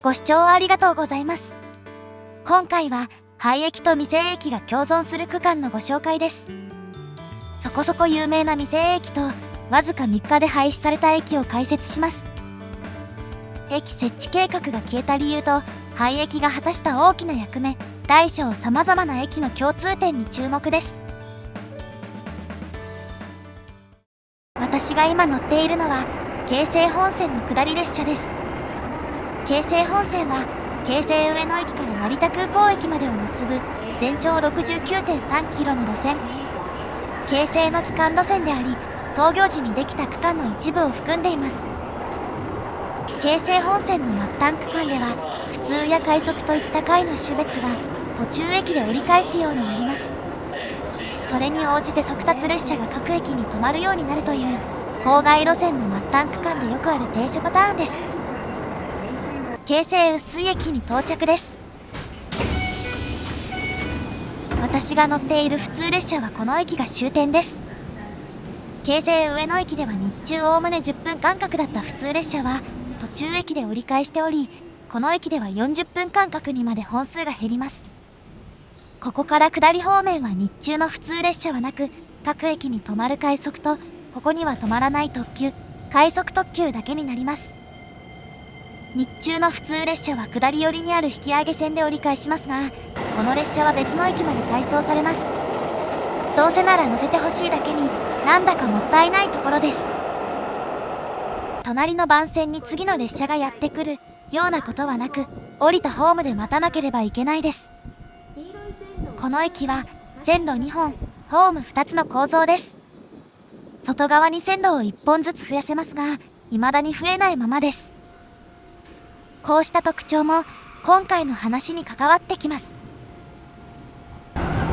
ご視聴ありがとうございます。今回は廃駅と未成駅が共存する区間のご紹介です。そこそこ有名な未成駅とわずか3日で廃止された駅を解説します。駅設置計画が消えた理由と廃駅が果たした大きな役目、大小さまざまな駅の共通点に注目です。私が今乗っているのは京成本線の下り列車です。京成本線は京成上野駅から成田空港駅までを結ぶ全長 69.3 キロの路線。京成の基幹路線であり、創業時にできた区間の一部を含んでいます。京成本線の末端区間では普通や快速といった階の種別が途中駅で折り返すようになります。それに応じて速達列車が各駅に止まるようになるという郊外路線の末端区間でよくある停車パターンです。京成碓水駅に到着です。私が乗っている普通列車はこの駅が終点です。京成上野駅では日中おおむね10分間隔だった普通列車は途中駅で折り返しており、この駅では40分間隔にまで本数が減ります。ここから下り方面は日中の普通列車はなく、各駅に止まる快速とここには止まらない特急、快速特急だけになります。日中の普通列車は下り寄りにある引き上げ線で折り返しますが、この列車は別の駅まで改装されます。どうせなら乗せてほしいだけになんだかもったいないところです。隣の番線に次の列車がやってくるようなことはなく、降りたホームで待たなければいけないです。この駅は線路2本、ホーム2つの構造です。外側に線路を1本ずつ増やせますが、未だに増えないままです。こうした特徴も今回の話に関わってきます。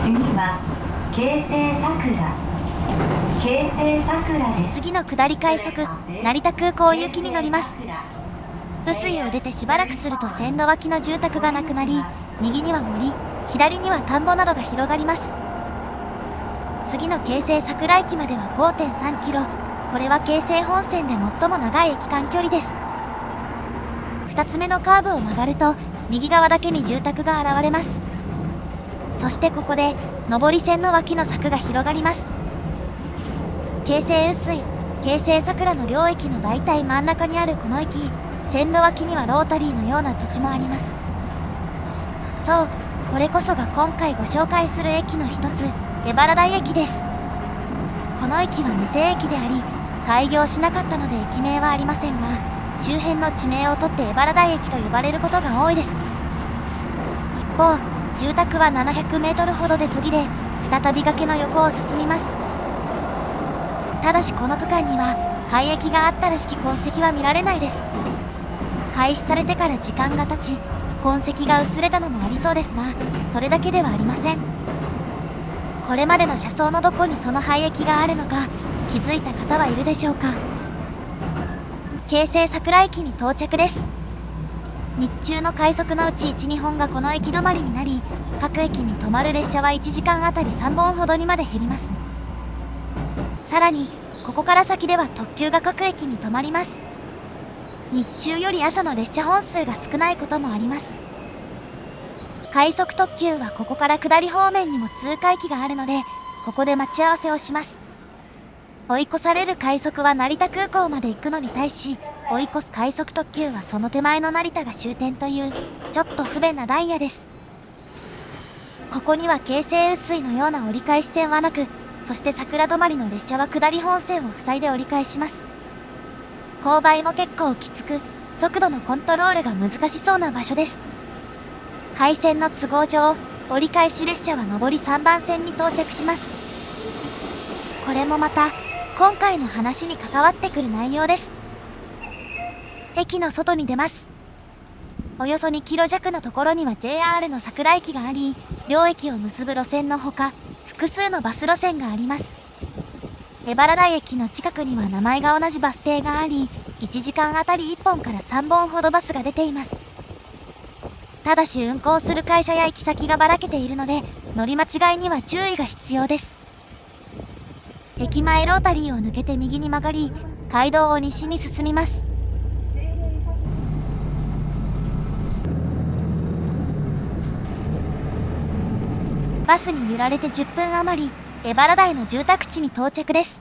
次は京成桜。京成桜です。次の下り快速、成田空港行きに乗ります。碓水を出てしばらくすると線路脇の住宅がなくなり、右には森、左には田んぼなどが広がります。次の京成桜駅までは 5.3 キロ。これは京成本線で最も長い駅間距離です。2つ目のカーブを曲がると右側だけに住宅が現れます。そしてここで上り線の脇の柵が広がります。京成碓水、京成桜の両駅の大体真ん中にあるこの駅、線路脇にはロータリーのような土地もあります。そう、これこそが今回ご紹介する駅の一つ、江原台駅です。この駅は未成駅であり、開業しなかったので駅名はありませんが、周辺の地名を取って江原台駅と呼ばれることが多いです。一方、住宅は700メートルほどで途切れ、再び崖の横を進みます。ただしこの区間には廃駅があったらしき痕跡は見られないです。廃止されてから時間が経ち、痕跡が薄れたのもありそうですが、それだけではありません。これまでの車窓のどこにその廃駅があるのか気づいた方はいるでしょうか。京成桜駅に到着です。日中の快速のうち 1,2 本がこの駅止まりになり、各駅に止まる列車は1時間あたり3本ほどにまで減ります。さらにここから先では特急が各駅に止まります。日中より朝の列車本数が少ないこともあります。快速特急はここから下り方面にも通過駅があるので、ここで待ち合わせをします。追い越される快速は成田空港まで行くのに対し、追い越す快速特急はその手前の成田が終点というちょっと不便なダイヤです。ここには京成碓水のような折り返し線はなく、そして桜止まりの列車は下り本線を塞いで折り返します。勾配も結構きつく、速度のコントロールが難しそうな場所です。廃線の都合上、折り返し列車は上り3番線に到着します。これもまた今回の話に関わってくる内容です。駅の外に出ます。およそ2キロ弱のところには JR の桜駅があり、両駅を結ぶ路線のほか複数のバス路線があります。江原台駅の近くには名前が同じバス停があり、1時間あたり1本から3本ほどバスが出ています。ただし運行する会社や行き先がばらけているので、乗り間違いには注意が必要です。駅前ロータリーを抜けて右に曲がり、街道を西に進みます。バスに揺られて10分余り、江原台の住宅地に到着です。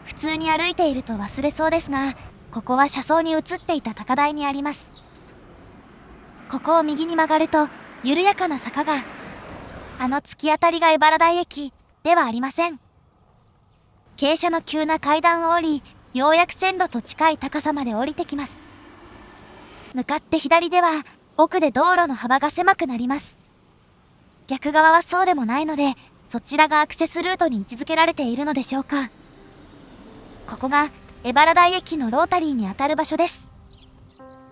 普通に歩いていると忘れそうですが、ここは車窓に映っていた高台にあります。ここを右に曲がると、緩やかな坂が、突き当たりが江原台駅ではありません。傾斜の急な階段を降り、ようやく線路と近い高さまで降りてきます。向かって左では、奥で道路の幅が狭くなります。逆側はそうでもないので、そちらがアクセスルートに位置づけられているのでしょうか。ここが江原台駅のロータリーにあたる場所です。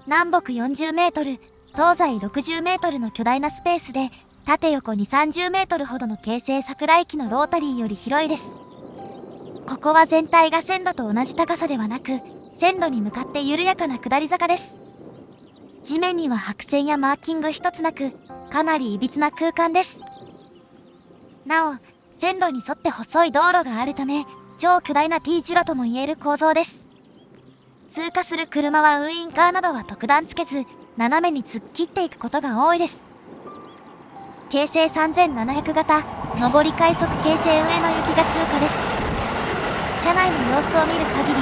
南北40メートル、東西60メートルの巨大なスペースで、縦横に30メートルほどの京成桜駅のロータリーより広いです。ここは全体が線路と同じ高さではなく、線路に向かって緩やかな下り坂です。地面には白線やマーキング一つなく、かなり歪な空間です。なお、線路に沿って細い道路があるため、超巨大な T 字路とも言える構造です。通過する車はウインカーなどは特段つけず、斜めに突っ切っていくことが多いです。京成3700型、上り快速京成上野行きが通過です。車内の様子を見る限り、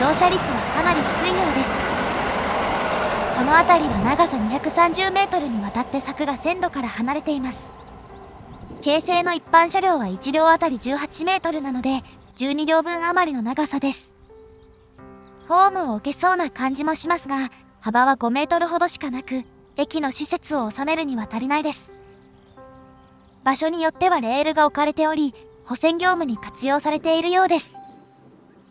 乗車率はかなり低いようです。この辺りは長さ230メートルにわたって柵が線路から離れています。京成の一般車両は1両あたり18メートルなので、12両分余りの長さです。ホームを置けそうな感じもしますが、幅は5メートルほどしかなく、駅の施設を収めるには足りないです。場所によってはレールが置かれており、保線業務に活用されているようです。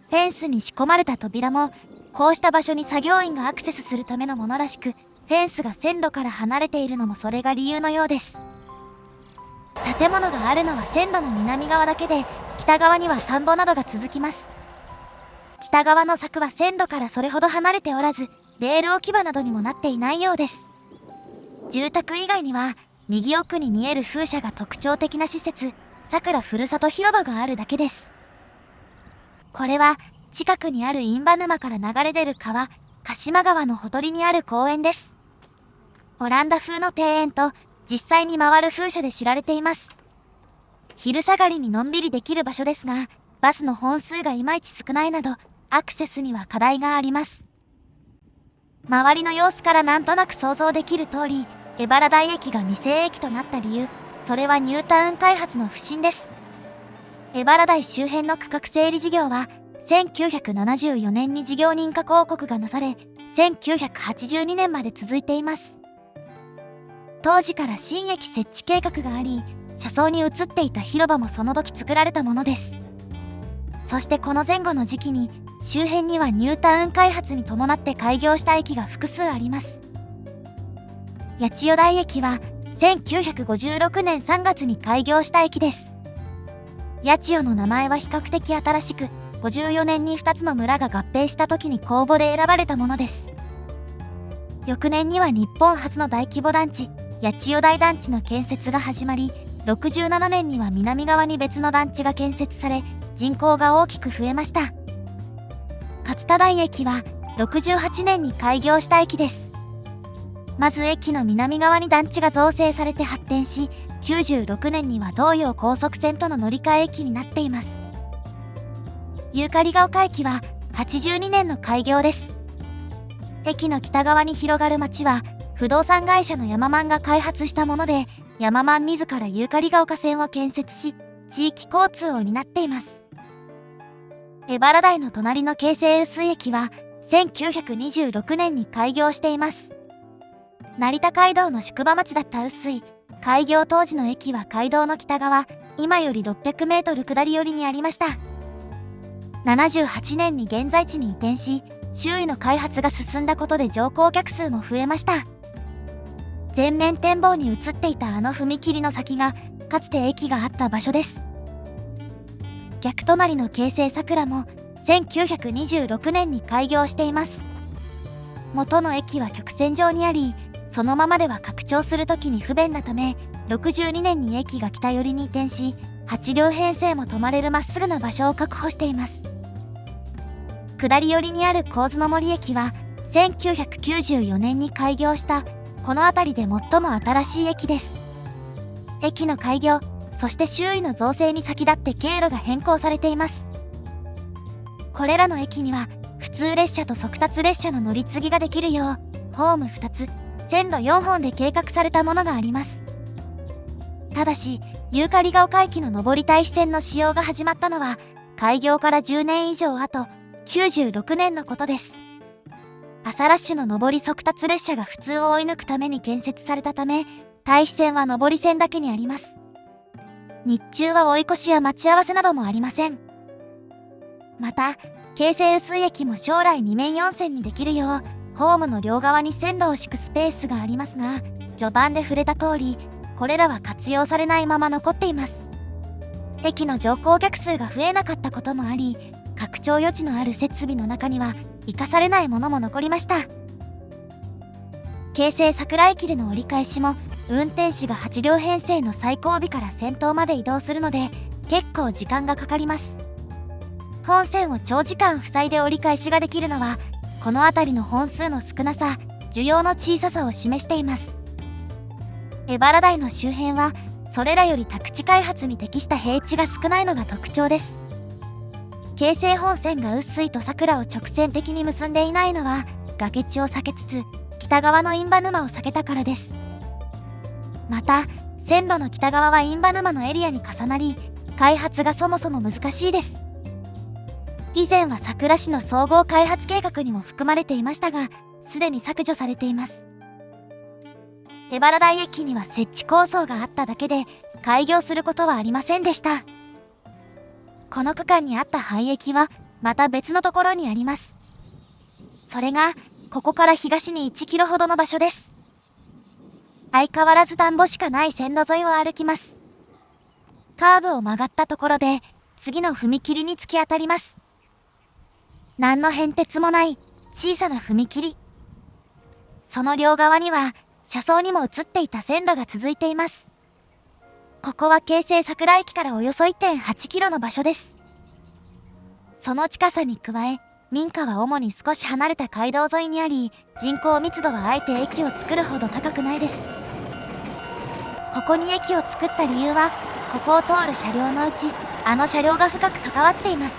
フェンスに仕込まれた扉も、こうした場所に作業員がアクセスするためのものらしく、フェンスが線路から離れているのもそれが理由のようです。建物があるのは線路の南側だけで、北側には田んぼなどが続きます。北側の柵は線路からそれほど離れておらず、レール置き場などにもなっていないようです。住宅以外には、右奥に見える風車が特徴的な施設、さくらふるさと広場があるだけです。これは、近くにある印旛沼から流れ出る川、鹿島川のほとりにある公園です。オランダ風の庭園と、実際に回る風車で知られています。昼下がりにのんびりできる場所ですが、バスの本数がいまいち少ないなど、アクセスには課題があります。周りの様子からなんとなく想像できる通り、江原台駅が未成駅となった理由、それはニュータウン開発の不振です。江原台周辺の区画整理事業は、1974年に事業認可公告がなされ、1982年まで続いています。当時から新駅設置計画があり、車窓に映っていた広場もその時作られたものです。そしてこの前後の時期に、周辺にはニュータウン開発に伴って開業した駅が複数あります。八千代台駅は1956年3月に開業した駅です。八千代の名前は比較的新しく、54年に2つの村が合併した時に公募で選ばれたものです。翌年には日本初の大規模団地、八千代台団地の建設が始まり、67年には南側に別の団地が建設され、人口が大きく増えました。勝田台駅は68年に開業した駅です。まず駅の南側に団地が造成されて発展し、96年には東洋高速線との乗り換え駅になっています。ユーカリが丘駅は82年の開業です。駅の北側に広がる町は、不動産会社のヤママンが開発したもので、ヤママン自らユーカリが丘線を建設し、地域交通を担っています。江原台の隣の京成碓井駅は、1926年に開業しています。成田街道の宿場町だった碓井、開業当時の駅は街道の北側、今より600メートル下り寄りにありました。78年に現在地に移転し、周囲の開発が進んだことで乗降客数も増えました。全面展望に移っていたあの踏切の先が、かつて駅があった場所です。逆隣の京成桜も1926年に開業しています。元の駅は曲線上にあり、そのままでは拡張するときに不便なため、62年に駅が北寄りに移転し、8両編成も止まれるまっすぐな場所を確保しています。下り寄りにある神津の森駅は、1994年に開業した、この辺りで最も新しい駅です。駅の開業、そして周囲の造成に先立って経路が変更されています。これらの駅には普通列車と速達列車の乗り継ぎができるようホーム2つ、線路4本で計画されたものがあります。ただしユーカリが丘駅の上り対比線の使用が始まったのは開業から10年以上後、96年のことです。朝ラッシュの上り速達列車が普通を追い抜くために建設されたため、対比線は上り線だけにあります。日中は追い越しや待ち合わせなどもありません。また京成碓井駅も将来2面4線にできるようホームの両側に線路を敷くスペースがありますが、序盤で触れた通りこれらは活用されないまま残っています。駅の乗降客数が増えなかったこともあり、拡張余地のある設備の中には生かされないものも残りました。京成桜駅での折り返しも運転士が8両編成の最後尾から先頭まで移動するので結構時間がかかります。本線を長時間塞いで折り返しができるのはこの辺りの本数の少なさ、需要の小ささを示しています。江原台の周辺はそれらより宅地開発に適した平地が少ないのが特徴です。京成本線が碓井と桜を直線的に結んでいないのは崖地を避けつつ北側の印旛沼を避けたからです。また線路の北側は印旛沼のエリアに重なり開発がそもそも難しいです。以前は桜市の総合開発計画にも含まれていましたが、すでに削除されています。江原台駅には設置構想があっただけで開業することはありませんでした。この区間にあった廃駅はまた別のところにあります。それがここから東に1キロほどの場所です。相変わらず田んぼしかない線路沿いを歩きます。カーブを曲がったところで次の踏切に突き当たります。何の変哲もない小さな踏切。その両側には車窓にも映っていた線路が続いています。ここは京成桜駅からおよそ 1.8 キロの場所です。その近さに加え、民家は主に少し離れた街道沿いにあり、人口密度はあえて駅を作るほど高くないです。ここに駅を作った理由は、ここを通る車両のうち、あの車両が深く関わっています。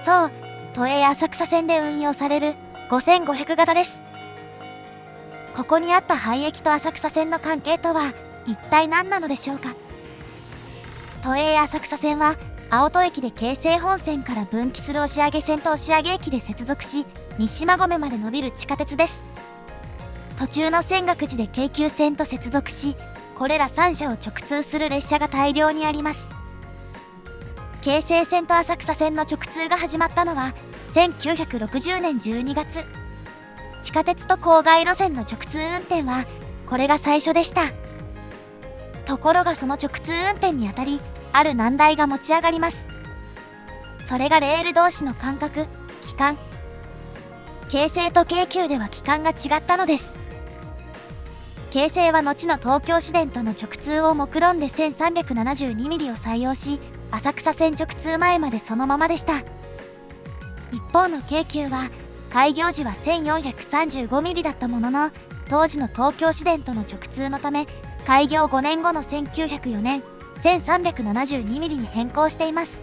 そう、都営浅草線で運用される5500型です。ここにあった廃駅と浅草線の関係とは一体何なのでしょうか。都営浅草線は青砥駅で京成本線から分岐する押上線と押上駅で接続し、西馬込まで伸びる地下鉄です。途中の泉岳寺で京急線と接続し、これら3社を直通する列車が大量にあります。京成線と浅草線の直通が始まったのは1960年12月。地下鉄と郊外路線の直通運転はこれが最初でした。ところがその直通運転にあたりある難題が持ち上がります。それがレール同士の間隔、期間。京成と京急では期間が違ったのです。京成は後の東京市電との直通を目論んで 1372mm を採用し、浅草線直通前までそのままでした。一方の京急は開業時は 1435mm だったものの、当時の東京市電との直通のため開業5年後の1904年 1372mm に変更しています。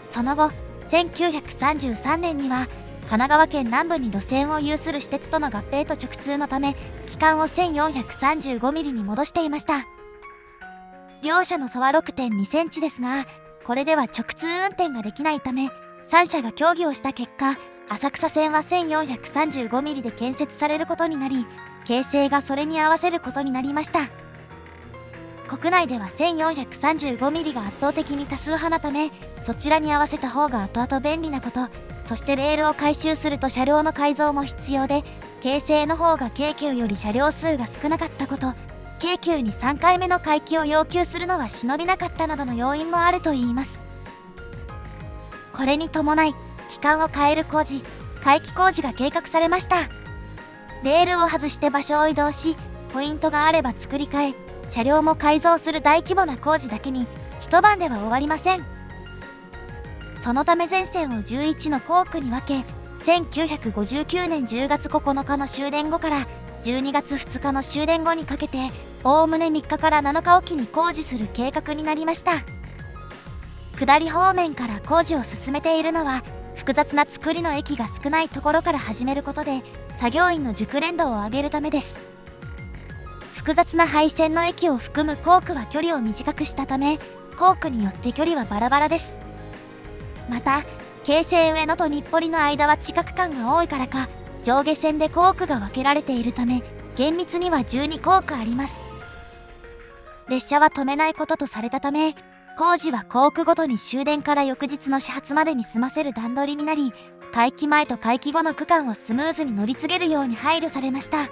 その後1933年には神奈川県南部に路線を有する私鉄との合併と直通のため期間を 1435mm に戻していました。両者の差は 6.2 センチですが、これでは直通運転ができないため3社が協議をした結果、浅草線は 1435mm で建設されることになり、京成がそれに合わせることになりました。国内では 1435mm が圧倒的に多数派なため、そちらに合わせた方が後々便利なこと、そしてレールを改修すると車両の改造も必要で、京成の方が京急より車両数が少なかったこと、京急に3回目の回帰を要求するのは忍びなかったなどの要因もあるといいます。これに伴い、期間を変える工事、回帰工事が計画されました。レールを外して場所を移動し、ポイントがあれば作り替え、車両も改造する大規模な工事だけに一晩では終わりません。そのため全線を11の工区に分け、1959年10月9日の終電後から12月2日の終電後にかけて、おおむね3日から7日おきに工事する計画になりました。下り方面から工事を進めているのは、複雑な作りの駅が少ないところから始めることで、作業員の熟練度を上げるためです。複雑な配線の駅を含む工区は距離を短くしたため、工区によって距離はバラバラです。また、京成上野と日暮里の間は地下区間が多いからか、上下線で工区が分けられているため、厳密には12工区あります。列車は止めないこととされたため、工事は工区ごとに終電から翌日の始発までに済ませる段取りになり、開期前と開期後の区間をスムーズに乗り継げるように配慮されました。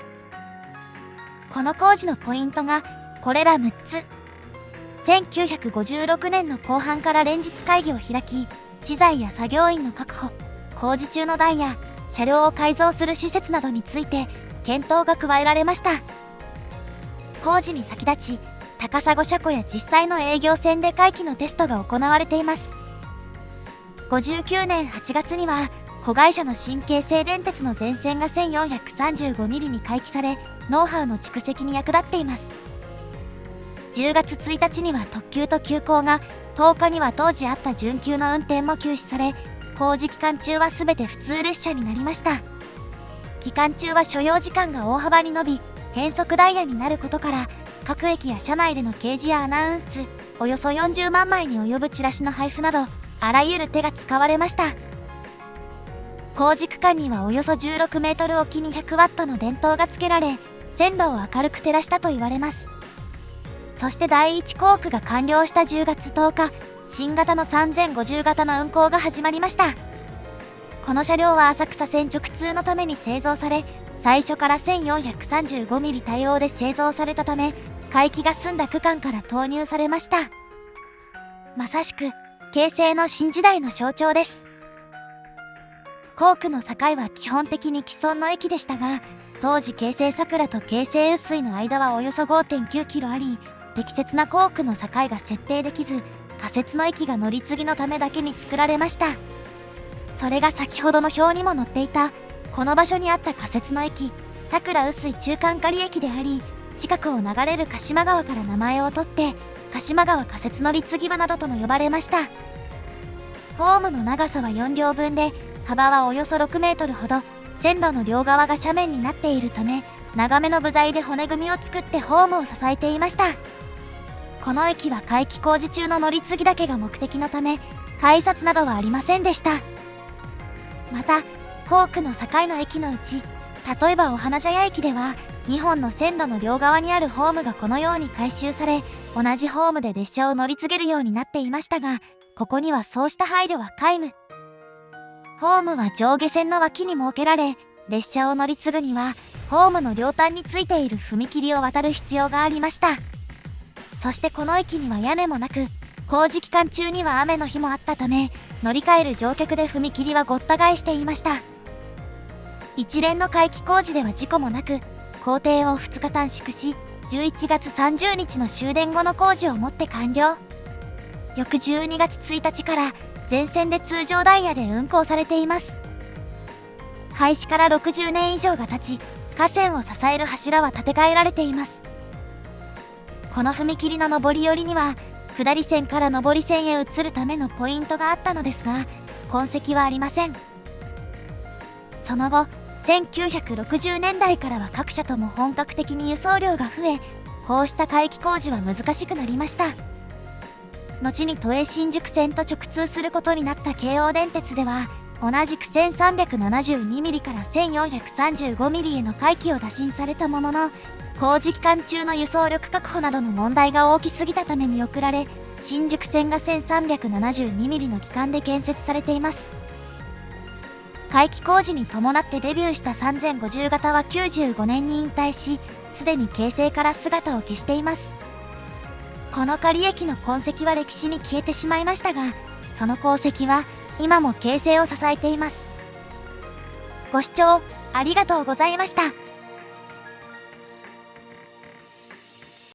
この工事のポイントがこれら6つ。1956年の後半から連日会議を開き、資材や作業員の確保、工事中のダイヤ、車両を改造する施設などについて検討が加えられました。工事に先立ち、高砂車庫や実際の営業線で回帰のテストが行われています。59年8月には、子会社の新京成電鉄の全線が 1435mm に回帰され、ノウハウの蓄積に役立っています。10月1日には特急と急行が、10日には当時あった準急の運転も休止され、工事期間中は全て普通列車になりました。期間中は所要時間が大幅に伸び、変則ダイヤになることから、各駅や車内での掲示やアナウンス、およそ40万枚に及ぶチラシの配布など、あらゆる手が使われました。工事区間にはおよそ16メートルおきに100ワットの電灯がつけられ、線路を明るく照らしたと言われます。そして第1工区が完了した10月10日、新型の3050型の運行が始まりました。この車両は浅草線直通のために製造され、最初から 1435mm 対応で製造されたため、回帰が済んだ区間から投入されました。まさしく、京成の新時代の象徴です。工区の境は基本的に既存の駅でしたが、当時京成桜と京成碓水の間はおよそ 5.9 キロあり、適切な工区の境が設定できず、仮設の駅が乗り継ぎのためだけに作られました。それが先ほどの表にも載っていた、この場所にあった仮設の駅、桜碓水中間仮駅であり、近くを流れる鹿島川から名前を取って、鹿島川仮設乗り継ぎ場などとも呼ばれました。ホームの長さは4両分で、幅はおよそ6メートルほど、線路の両側が斜面になっているため、長めの部材で骨組みを作ってホームを支えていました。この駅は回帰工事中の乗り継ぎだけが目的のため、改札などはありませんでした。また、工区の境の駅のうち、例えばお花茶屋駅では、2本の線路の両側にあるホームがこのように改修され、同じホームで列車を乗り継げるようになっていましたが、ここにはそうした配慮は皆無。ホームは上下線の脇に設けられ、列車を乗り継ぐには、ホームの両端についている踏切を渡る必要がありました。そしてこの駅には屋根もなく、工事期間中には雨の日もあったため、乗り換える乗客で踏切はごった返していました。一連の回帰工事では事故もなく、工程を2日短縮し、11月30日の終電後の工事をもって完了。翌12月1日から全線で通常ダイヤで運行されています。廃止から60年以上が経ち、架線を支える柱は建て替えられています。この踏切の上り寄りには、下り線から上り線へ移るためのポイントがあったのですが、痕跡はありません。その後、1960年代からは各社とも本格的に輸送量が増え、こうした回帰工事は難しくなりました。後に都営新宿線と直通することになった京王電鉄では、同じく 1372mm から 1435mm への回帰を打診されたものの、工事期間中の輸送力確保などの問題が大きすぎたため見送られ、新宿線が 1372mm の期間で建設されています。回帰工事に伴ってデビューした3050型は95年に引退し、すでに京成から姿を消しています。この仮駅の痕跡は歴史に消えてしまいましたが、その功績は今も京成を支えています。ご視聴ありがとうございました。